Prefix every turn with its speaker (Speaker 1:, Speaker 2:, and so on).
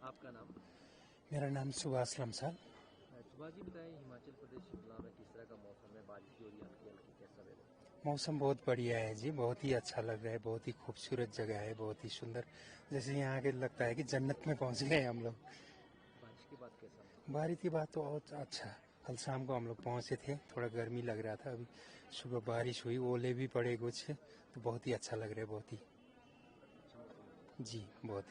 Speaker 1: आपका नाम?
Speaker 2: मेरा नाम सुभाष लमसाल।
Speaker 1: सुभाष जी बताएं, हिमाचल प्रदेश शिमला में किस तरह का मौसम है? बारिश हो रही है हल्की हल्की, कैसा वेदर?
Speaker 2: मौसम बहुत बढ़िया है जी, बहुत ही अच्छा लग रहा है, बहुत ही खूबसूरत जगह है, बहुत ही सुंदर। जैसे यहाँ के लगता है कि जन्नत में पहुँच गए हम लोग।
Speaker 1: बारिश के बाद कैसा मौसम?
Speaker 2: बारिश की बात तो और अच्छा। कल शाम को हम लोग पहुँचे थे, थोड़ा गर्मी लग रहा था, अभी सुबह बारिश हुई, ओले भी पड़े कुछ, तो बहुत ही अच्छा लग रहा है, बहुत ही
Speaker 1: अच्छा मौसम है।
Speaker 2: जी बहुत।